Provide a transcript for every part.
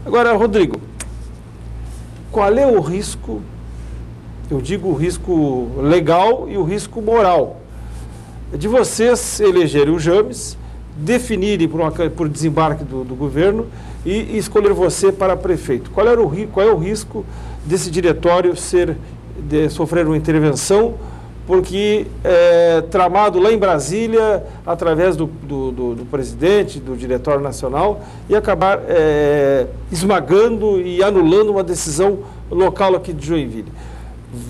Agora, Rodrigo, qual é o risco, eu digo o risco legal e o risco moral, de vocês elegerem o James, definirem por desembarque do governo e escolher você para prefeito? Qual é o risco desse diretório sofrer uma intervenção, porque tramado lá em Brasília, através do presidente, do Diretório Nacional, e acabar esmagando e anulando uma decisão local aqui de Joinville?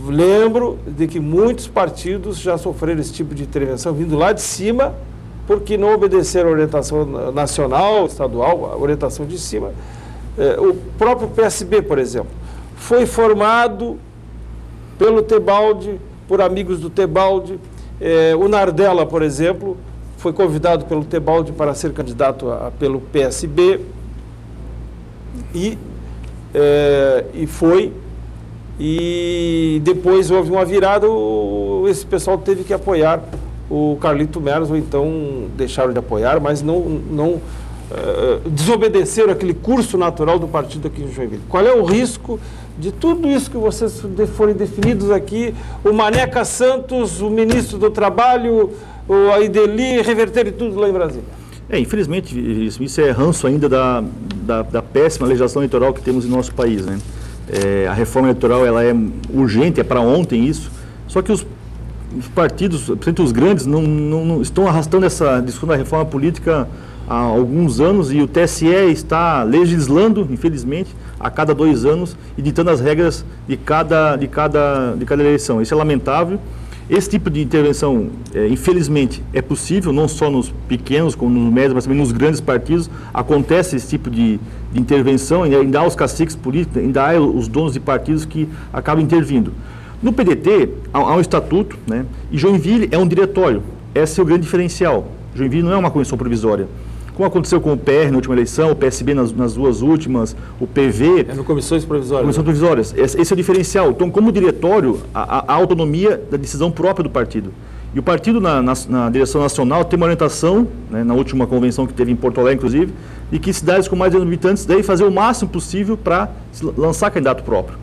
Lembro de que muitos partidos já sofreram esse tipo de intervenção vindo lá de cima, porque não obedeceram a orientação nacional, estadual, a orientação de cima. O próprio PSB, por exemplo, foi formado pelo Tebaldi, por amigos do Tebaldi. O Nardella, por exemplo, foi convidado pelo Tebaldi para ser candidato pelo PSB e foi. E depois houve uma virada, esse pessoal teve que apoiar o Carlito Meras, ou então deixaram de apoiar, mas não desobedeceram aquele curso natural do partido aqui em Joinville. Qual é o risco de tudo isso que vocês forem definidos aqui, o Maneca Santos, o ministro do Trabalho, a Ideli, reverterem tudo lá em Brasília? Infelizmente, isso é ranço ainda da péssima legislação eleitoral que temos em nosso país, né? A reforma eleitoral ela é urgente, é para ontem isso, só que os partidos, principalmente os grandes, não estão arrastando essa discussão da reforma política há alguns anos, e o TSE está legislando, infelizmente, a cada 2 anos e ditando as regras de cada eleição. Isso é lamentável. Esse tipo de intervenção, infelizmente, é possível, não só nos pequenos, como nos médios, mas também nos grandes partidos. Acontece esse tipo de intervenção, e ainda há os caciques políticos, ainda há os donos de partidos que acabam intervindo. No PDT, há um estatuto, né? E Joinville é um diretório. Esse é o grande diferencial. Joinville não é uma convenção provisória. Como aconteceu com o PR na última eleição, o PSB nas 2 últimas, o PV... no comissões provisórias. Comissões provisórias. Esse é o diferencial. Então, como diretório, a autonomia da decisão própria do partido. E o partido, na direção nacional, tem uma orientação, né, na última convenção que teve em Porto Alegre, inclusive, de que cidades com mais de 1 milhão de habitantes devem fazer o máximo possível para lançar candidato próprio.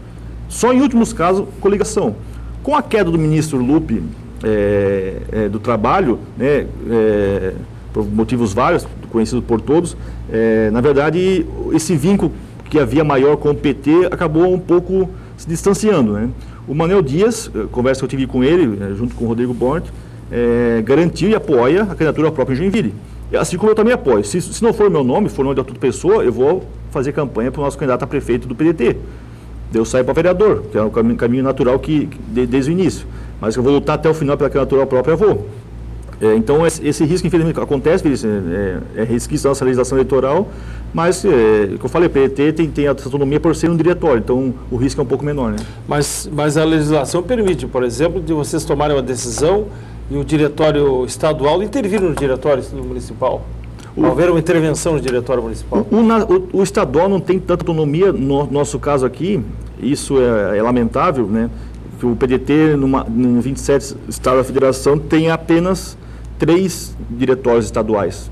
Só em últimos casos, coligação. Com a queda do ministro Lupe do Trabalho, né, por motivos vários, conhecidos por todos, na verdade, esse vínculo que havia maior com o PT acabou um pouco se distanciando, né? O Manuel Dias, conversa que eu tive com ele, junto com o Rodrigo Bort, garantiu e apoia a candidatura própria em Joinville. Assim como eu também apoio. Se não for o meu nome, for o nome de outra pessoa, eu vou fazer campanha para o nosso candidato a prefeito do PDT. Eu saio para vereador, que é um caminho natural desde o início. Mas eu vou lutar até o final pela candidatura própria, eu vou. Então, esse risco, infelizmente, acontece, é resquício da nossa legislação eleitoral, mas, como eu falei, o PDT tem a autonomia por ser um diretório, então o risco é um pouco menor, né? Mas a legislação permite, por exemplo, de vocês tomarem uma decisão e o diretório estadual intervir no diretório municipal? Haver uma intervenção no diretório municipal? O estadual não tem tanta autonomia, no nosso caso aqui, isso é lamentável, né? Que o PDT, no 27 estados da federação, tem apenas 3 diretórios estaduais.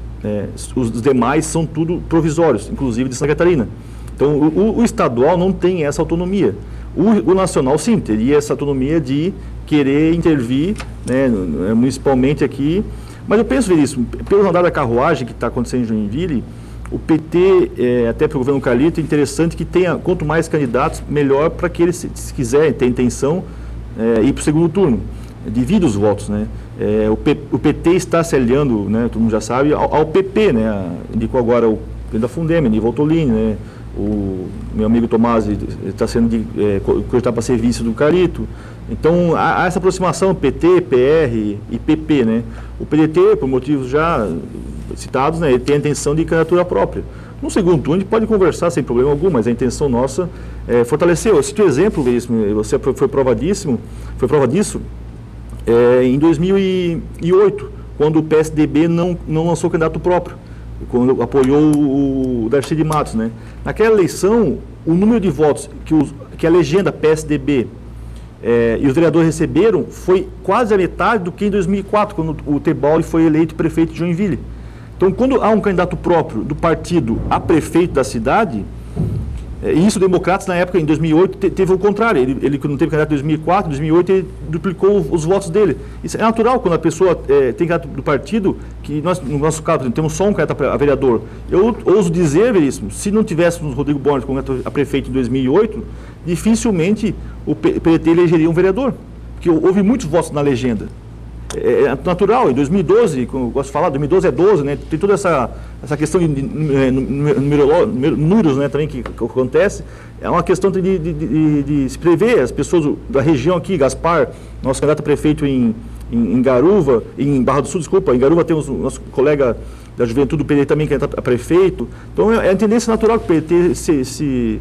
Os demais são tudo provisórios, inclusive de Santa Catarina. Então, o estadual não tem essa autonomia. O nacional, sim, teria essa autonomia de querer intervir, né, municipalmente aqui. Mas eu penso isso, pelo andar da carruagem que está acontecendo em Joinville, o PT, até para o governo Carlito, é interessante que tenha, quanto mais candidatos, melhor para que eles, se quiserem, ter intenção, ir para o segundo turno. Divide os votos, né? O PT está se aliando, né, todo mundo já sabe, ao PP, né? Indicou agora o presidente da Fundeme, Nival Tolini, né? O meu amigo Tomás está sendo cogitado para ser vice do Carlito. Então, há essa aproximação PT, PR e PP, né? O PDT, por motivos já citados, né, ele tem a intenção de candidatura própria. No segundo turno, a gente pode conversar sem problema algum, mas a intenção nossa é fortalecer. Eu cito o exemplo, você foi prova disso, em 2008, quando o PSDB não lançou candidato próprio, quando apoiou o Darcy de Matos, né? Naquela eleição, o número de votos que a legenda PSDB e os vereadores receberam foi quase a metade do que em 2004, quando o Tebaldi foi eleito prefeito de Joinville. Então, quando há um candidato próprio do partido a prefeito da cidade, E isso, Democratas, na época, em 2008, teve o contrário. Ele não teve candidato em 2004, em 2008, ele duplicou os votos dele. Isso é natural quando a pessoa tem candidato do partido, que nós, no nosso caso, exemplo, temos só um candidato a vereador. Eu ouso dizer, Veríssimo, se não tivéssemos Rodrigo Borges como candidato a prefeito em 2008, dificilmente o PDT elegeria um vereador, porque houve muitos votos na legenda. É natural, em 2012, como eu gosto de falar, 2012 é 12, né? Tem toda essa questão de números, né, também que acontece. É uma questão de se prever. As pessoas da região aqui, Gaspar, nosso candidato a prefeito em Garuva, em Barra do Sul, desculpa, em Garuva temos o nosso colega da juventude do PT também, candidato a prefeito. Então é a tendência natural que o PT se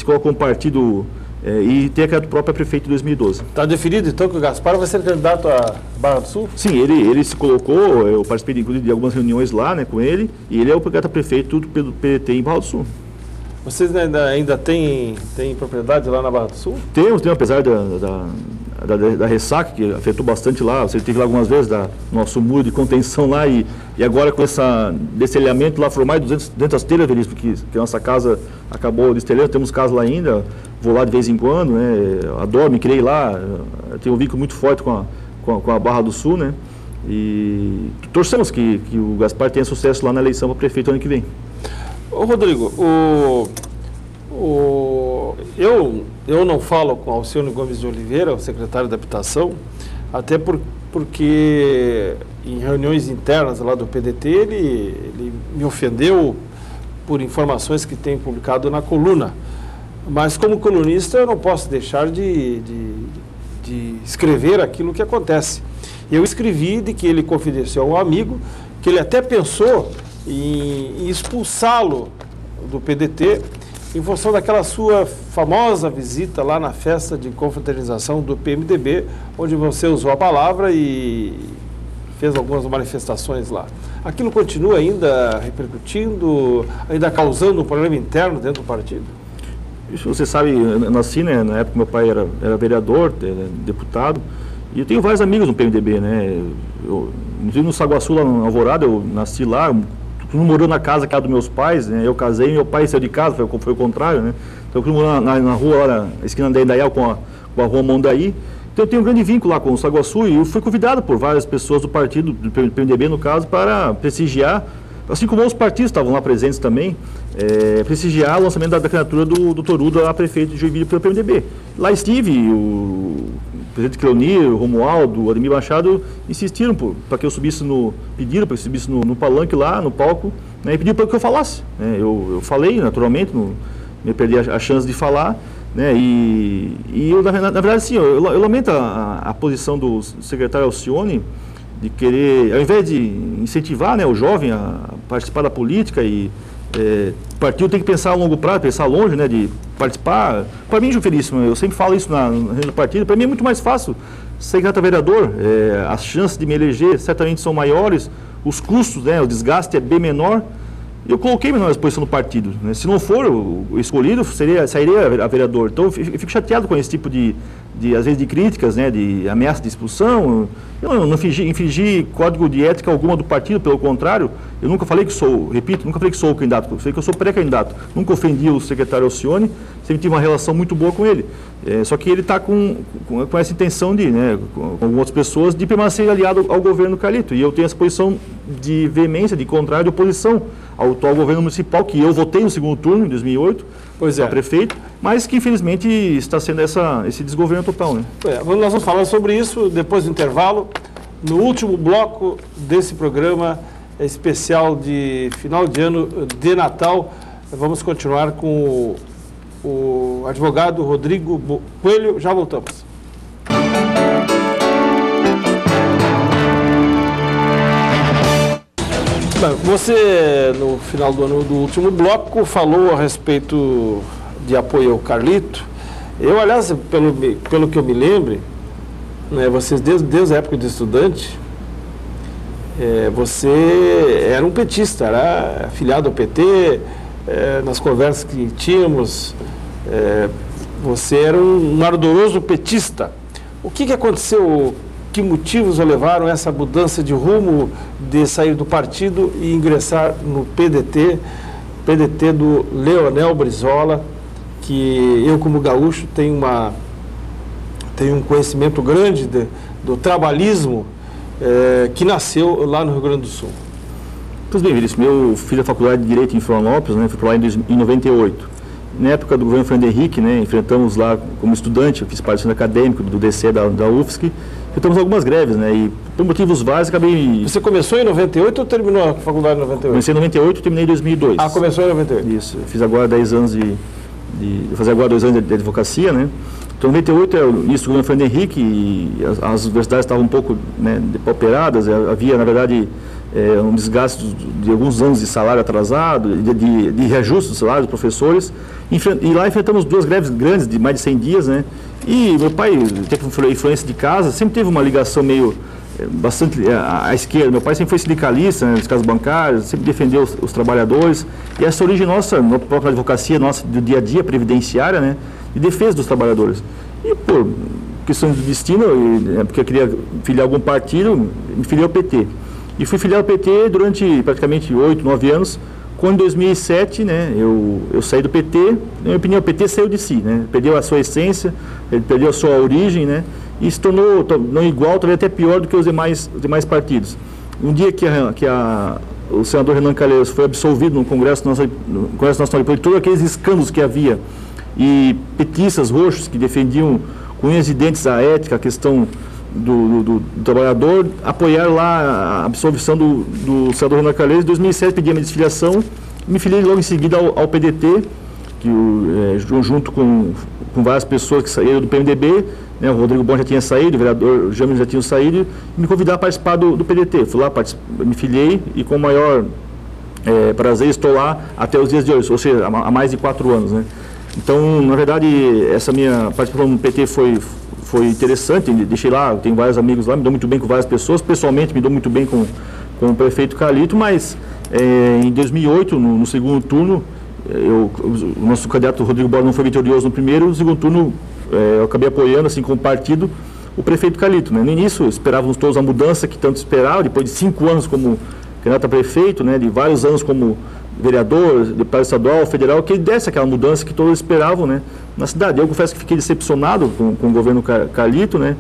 coloca como partido e ter candidato próprio a prefeito em 2012. Está definido, então, que o Gaspar vai ser candidato a Barra do Sul? Sim, ele se colocou, eu participei inclusive de algumas reuniões lá, né, com ele, e ele é o candidato a prefeito pelo PT em Barra do Sul. Vocês ainda têm propriedade lá na Barra do Sul? Temos, apesar da ressaca, que afetou bastante lá. Você teve lá algumas vezes, nosso muro de contenção lá, e agora com esse destelhamento lá, foram mais de 200 telhas, Veríssimo, que a nossa casa acabou destelhando. Temos casa lá ainda, vou lá de vez em quando, né, adoro, me criei lá, tenho um vínculo muito forte com a Barra do Sul, né, e torcemos que o Gaspar tenha sucesso lá na eleição para prefeito ano que vem. Ô Rodrigo, eu não falo com Alcione Gomes de Oliveira, o secretário da Habitação, até porque em reuniões internas lá do PDT ele me ofendeu por informações que tem publicado na coluna. Mas como colunista eu não posso deixar de escrever aquilo que acontece. Eu escrevi de que ele confidenciou a um amigo, que ele até pensou em expulsá-lo do PDT em função daquela sua famosa visita lá na festa de confraternização do PMDB, onde você usou a palavra e fez algumas manifestações lá. Aquilo continua ainda repercutindo, ainda causando um problema interno dentro do partido? Isso você sabe, eu nasci, né, na época meu pai era vereador, deputado, e eu tenho vários amigos no PMDB, né, inclusive no Saguaçu, lá no Alvorada, eu nasci lá, não morou na casa que era dos meus pais, né, eu casei, meu pai saiu de casa, foi o contrário, né, então eu morou na rua, lá na esquina da Indaial com a rua Mondaí. Então eu tenho um grande vínculo lá com o Saguaçu e eu fui convidado por várias pessoas do partido, do PMDB no caso, para prestigiar, assim como outros partidos estavam lá presentes também, prestigiar o lançamento da candidatura do Torudo a prefeito de Joinville pelo PMDB. Lá estive, o presidente Cleonir, o Romualdo, o Ademir Machado insistiram para que eu subisse pediram para que eu subisse no palanque lá, no palco, né, e pediram para que eu falasse. Né, eu falei, naturalmente, me perdi a chance de falar, né, e eu, na verdade, sim, eu lamento a posição do secretário Alcione de querer, ao invés de incentivar, né, o jovem a participar da política o partido tem que pensar a longo prazo, pensar longe, né, de participar. Para mim, João Felício, eu sempre falo isso na reunião do partido, para mim é muito mais fácil ser candidato a vereador, as chances de me eleger certamente são maiores, os custos, né, o desgaste é bem menor. Eu coloquei minha exposição no partido, né? Se não for o escolhido, sairia a vereador. Então eu fico chateado com esse tipo às vezes, de críticas, né, de ameaça de expulsão. Eu não infringi código de ética alguma do partido, pelo contrário, eu nunca falei que sou, repito, nunca falei que sou o candidato, eu falei que eu sou pré-candidato. Nunca ofendi o secretário Alcione, sempre tive uma relação muito boa com ele. Só que ele está com essa intenção né, com algumas pessoas, de permanecer aliado ao governo Carlito. E eu tenho essa posição de veemência, de contrário, de oposição ao atual governo municipal, que eu votei no segundo turno, em 2008, para prefeito, mas que infelizmente está sendo esse desgoverno total. Né? Nós vamos falar sobre isso depois do intervalo, no último bloco desse programa especial de final de ano de Natal. Vamos continuar com o advogado Rodrigo Coelho. Já voltamos. Bem, você, no final do ano do último bloco, falou a respeito de apoio ao Carlito. Eu, aliás, pelo que eu me lembre, né, vocês, desde a época de estudante, você era um petista, era afiliado ao PT, nas conversas que tínhamos, você era um ardoroso petista. O que aconteceu? Que motivos o levaram a essa mudança de rumo, de sair do partido e ingressar no PDT do Leonel Brizola, que eu, como gaúcho, tenho um conhecimento grande do trabalhismo que nasceu lá no Rio Grande do Sul. Pois bem, Vinícius, eu fiz a faculdade de Direito em Florianópolis, né, fui para lá em 98. Na época do governo Fernando Henrique, né, enfrentamos lá como estudante, eu fiz parte do centro acadêmico do DCE da UFSC, enfrentamos algumas greves, né, e por motivos vários acabei... Você começou em 98 ou terminou a faculdade em 98? Comecei em 98 e terminei em 2002. Ah, começou em 98. Isso, eu fiz agora 10 anos vou fazer agora 2 anos de advocacia, né. Então, em 98 é o início do governo Fernando Henrique e as universidades estavam um pouco, né, depauperadas, havia, na verdade, um desgaste de alguns anos de salário atrasado, de reajuste do salário dos professores, e lá enfrentamos 2 greves grandes de mais de 100 dias, né? E meu pai, teve influência de casa, sempre teve uma ligação meio, bastante à esquerda. Meu pai sempre foi sindicalista, né, nas casas bancárias, sempre defendeu os trabalhadores, e essa origem nossa, na própria advocacia nossa do dia a dia, previdenciária, né, de defesa dos trabalhadores. E por questões do destino, porque eu queria filiar algum partido, me filiei ao PT. E fui filiado ao PT durante praticamente 8, 9 anos, quando em 2007, né, eu saí do PT. Na minha opinião, o PT saiu de si, né, perdeu a sua essência, ele perdeu a sua origem, né, e se tornou não igual, talvez até pior do que os demais partidos. Um dia que o senador Renan Calheiros foi absolvido no Congresso Nacional por todos aqueles escândalos que havia, e petistas roxos que defendiam com unhas e dentes a ética, a questão do trabalhador, apoiaram lá a absolvição do senador Renan Calheiros. Em 2007 pedi a minha desfiliação, me filiei logo em seguida ao PDT, que junto com várias pessoas que saíram do PMDB, né, o Rodrigo Bon já tinha saído, o vereador Jâmio já tinha saído, e me convidaram a participar do PDT. Fui lá, me filiei e com o maior prazer estou lá até os dias de hoje, ou seja, há mais de 4 anos, né. Então, na verdade, essa minha participação no PT foi interessante, deixei lá, tenho vários amigos lá, me dou muito bem com várias pessoas, pessoalmente me dou muito bem com o prefeito Carlito, mas em 2008, no segundo turno, o nosso candidato Rodrigo Borba não foi vitorioso no primeiro, no segundo turno eu acabei apoiando, assim como partido, o prefeito Carlito, né? No início esperávamos todos a mudança que tanto esperava, depois de 5 anos como candidato a prefeito, né, de vários anos como vereador, deputado estadual, federal, que ele desse aquela mudança que todos esperavam, né, na cidade. Eu confesso que fiquei decepcionado com o governo Carlito, né,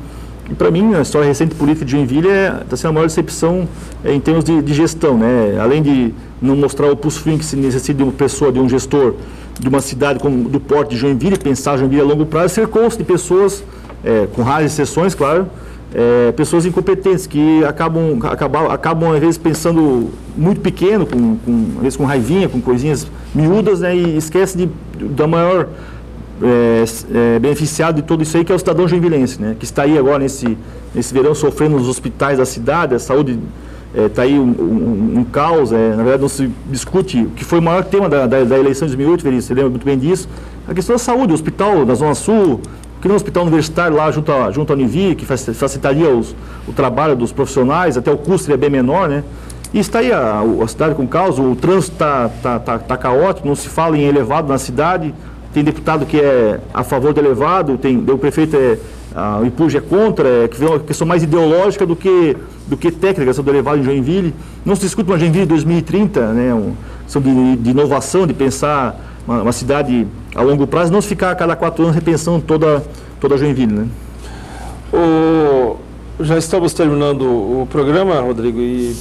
e para mim a história recente política de Joinville está sendo a maior decepção em termos de gestão, né, além de não mostrar o pulso firme que se necessita de uma pessoa, de um gestor de uma cidade do porte de Joinville, pensar Joinville a longo prazo, cercou-se de pessoas, com raras exceções, claro, pessoas incompetentes que acabam às vezes pensando muito pequeno, às vezes com raivinha, com coisinhas miúdas, né, e esquece da maior beneficiado de tudo isso aí, que é o cidadão joinvilense, né, que está aí agora nesse verão sofrendo nos hospitais da cidade. A saúde está aí um caos, na verdade não se discute, o que foi o maior tema da eleição de 2008, você lembra muito bem disso, a questão da saúde, o hospital da Zona Sul, que no hospital universitário lá junto à Univi, que facilitaria o trabalho dos profissionais, até o custo seria bem menor, né? E está aí a cidade com caos, o trânsito está caótico, não se fala em elevado na cidade, tem deputado que é a favor do elevado, o prefeito o IPUJ é contra, que é uma questão mais ideológica do que técnica, essa do elevado em Joinville. Não se discute uma Joinville 2030, né? Questão de inovação, de pensar uma cidade a longo prazo, não se ficar a cada 4 anos repensando toda a Joinville, né? Já estamos terminando o programa, Rodrigo, e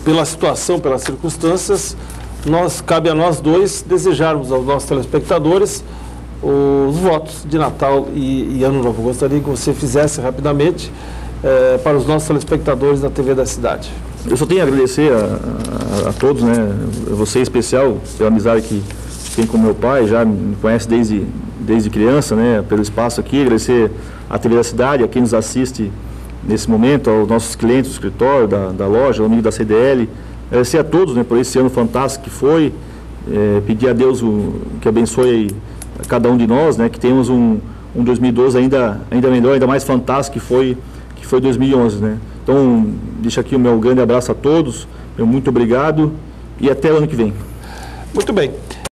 pela situação, pelas circunstâncias, cabe a nós dois desejarmos aos nossos telespectadores os votos de Natal e Ano Novo. Gostaria que você fizesse rapidamente para os nossos telespectadores da TV da cidade. Eu só tenho a agradecer a todos, né? Você em especial, pela amizade que tem com meu pai, já me conhece desde criança, né? Pelo espaço aqui, agradecer à TV da cidade, a quem nos assiste nesse momento, aos nossos clientes do escritório, da loja, ao amigo da CDL, agradecer a todos, né, por esse ano fantástico que foi, pedir a Deus que abençoe a cada um de nós, né? Que tenhamos um 2012 ainda melhor, ainda mais fantástico que foi 2011, né? Então, deixo aqui o meu grande abraço a todos, meu muito obrigado e até o ano que vem. Muito bem.